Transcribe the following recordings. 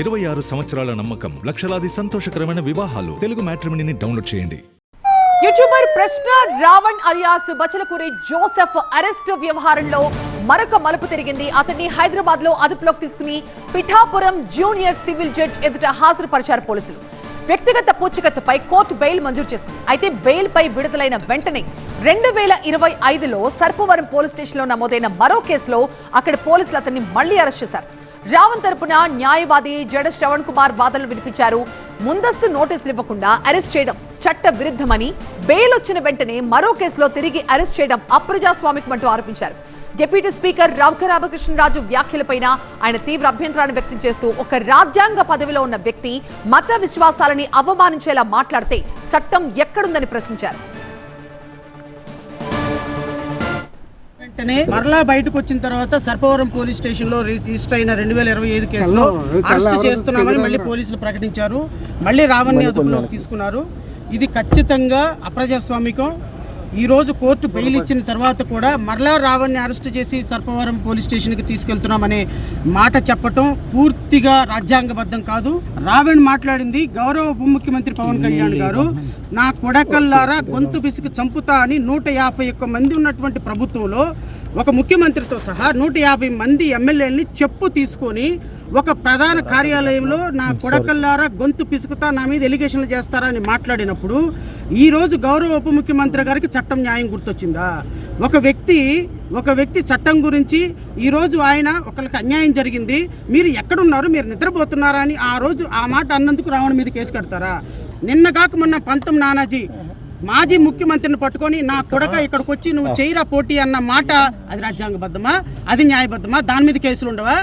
26 సంవత్సరాల నమ్మకం, లక్షలాది సంతోషకరమైన వివాహాలు. తెలుగు మ్యాట్రిమోనీని డౌన్లోడ్ చేయండి. యూట్యూబర్ ప్రశ్న రావణ్ అలియాస్ బచలకూరి జోసెఫ్ అరెస్ట్ వ్యవహారంలో మరొక మలుపు తిరిగింది. అతన్ని హైదరాబాద్ లో అదుపులోకి తీసుకుని పిఠాపురం జూనియర్ సివిల్ జడ్జ్ ఎదుట హాజరుపరిచారు పోలీసులు. వ్యక్తిగత పూచీకత్తుపై కోర్టు బెయిల్ మంజూరు చేసింది. అయితే బెయిల్ పై విడుదలైన వెంటనే 2025లో సర్పవరం పోలీస్ స్టేషన్ లో నమోదైన మరో కేసులో అక్కడ పోలీసులు అతన్ని మళ్లీ అరెస్ట్ చేశారు. రావణ్ తరపున న్యాయవాది జడ శ్రవణ్ కుమార్ వాదనలు వినిపించారు. ముందస్తు నోటీసులు ఇవ్వకుండా అరెస్ట్ చేయడం చట్ట విరుద్ధమని, బెయిల్ వచ్చిన వెంటనే మరో కేసులో తిరిగి అరెస్ట్ చేయడం అప్రజాస్వామికమంటూ ఆరోపించారు. డిప్యూటీ స్పీకర్ రౌక రామకృష్ణరాజు వ్యాఖ్యలపైన ఆయన తీవ్ర అభ్యంతరాన్ని వ్యక్తం చేస్తూ, ఒక రాజ్యాంగ పదవిలో ఉన్న వ్యక్తి మత విశ్వాసాలని అవమానించేలా మాట్లాడితే చట్టం ఎక్కడుందని ప్రశ్నించారు. మరలా బయటకు వచ్చిన తర్వాత సర్పవరం పోలీస్ స్టేషన్ లో రిజిస్టర్ అయిన 2025 కేసులో అరెస్ట్ చేస్తున్నామని మళ్ళీ పోలీసులు ప్రకటించారు. మళ్ళీ రావణ్ని అదుపులోకి తీసుకున్నారు. ఇది ఖచ్చితంగా అప్రజాస్వామికం. ఈ రోజు కోర్టు బెయిల్ ఇచ్చిన తర్వాత కూడా మరలా రావణ్ని అరెస్ట్ చేసి సర్పవరం పోలీస్ స్టేషన్కి తీసుకెళ్తున్నామనే మాట చెప్పటం పూర్తిగా రాజ్యాంగబద్ధం కాదు. రావణ్ మాట్లాడింది గౌరవ ఉప ముఖ్యమంత్రి పవన్ కళ్యాణ్ గారు నా కొడకల్లారా గొంతు పిసికి చంపుతా అని 151 మంది ఉన్నటువంటి ప్రభుత్వంలో ఒక ముఖ్యమంత్రితో సహా 150 మంది ఎమ్మెల్యేలని చెప్పు తీసుకొని ఒక ప్రధాన కార్యాలయంలో నా కొడకల్లారా గొంతు పిసుకుతా నా మీద ఎలిగేషన్లు చేస్తారా అని మాట్లాడినప్పుడు ఈరోజు గౌరవ ఉప ముఖ్యమంత్రి గారికి చట్టం న్యాయం గుర్తొచ్చిందా? ఒక వ్యక్తి చట్టం గురించి ఈరోజు ఆయన ఒకరికి అన్యాయం జరిగింది, మీరు ఎక్కడున్నారు, మీరు నిద్రపోతున్నారా అని ఆ రోజు ఆ మాట అన్నందుకు రావణ్ మీద కేసు కడతారా? నిన్న కాక మొన్న పంతం నానాజీ మాజీ ముఖ్యమంత్రిని పట్టుకొని నా కొడక ఇక్కడికి వచ్చి నువ్వు చేయరా పోటీ అన్న మాట అది రాజ్యాంగబద్ధమా? అది న్యాయబద్ధమా? దాని మీద కేసులు ఉండవా?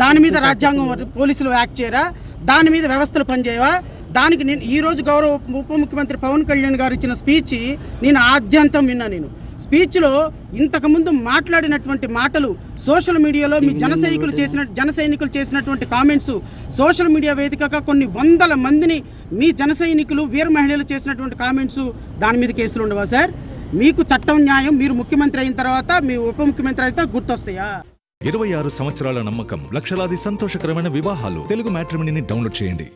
దాని మీద రాజ్యాంగం పోలీసులు యాక్ట్ చేయరా? దాని మీద వ్యవస్థలు పనిచేయవా? దానికి నేను ఈరోజు గౌరవ ఉప ముఖ్యమంత్రి పవన్ కళ్యాణ్ గారు ఇచ్చిన స్పీచ్ నేను ఆద్యంతం విన్నా. నేను స్పీచ్లో ఇంతకుముందు మాట్లాడినటువంటి మాటలు సోషల్ మీడియాలో మీ జన సైనికులు చేసినటువంటి కామెంట్స్, సోషల్ మీడియా వేదికగా కొన్ని వందల మందిని మీ జన సైనికులు వీర మహిళలు చేసినటువంటి కామెంట్స్, దాని మీద కేసులు ఉండవా సార్? మీకు చట్టం న్యాయం మీరు ముఖ్యమంత్రి అయిన తర్వాత మీ ఉప ముఖ్యమంత్రి అయితే గుర్తొస్తాయా? 26 సంవత్సరాల నమ్మకం, లక్షలాది సంతోషకరమైన వివాహాలు. తెలుగు మ్యాట్రిమోనీని డౌన్లోడ్ చేయండి.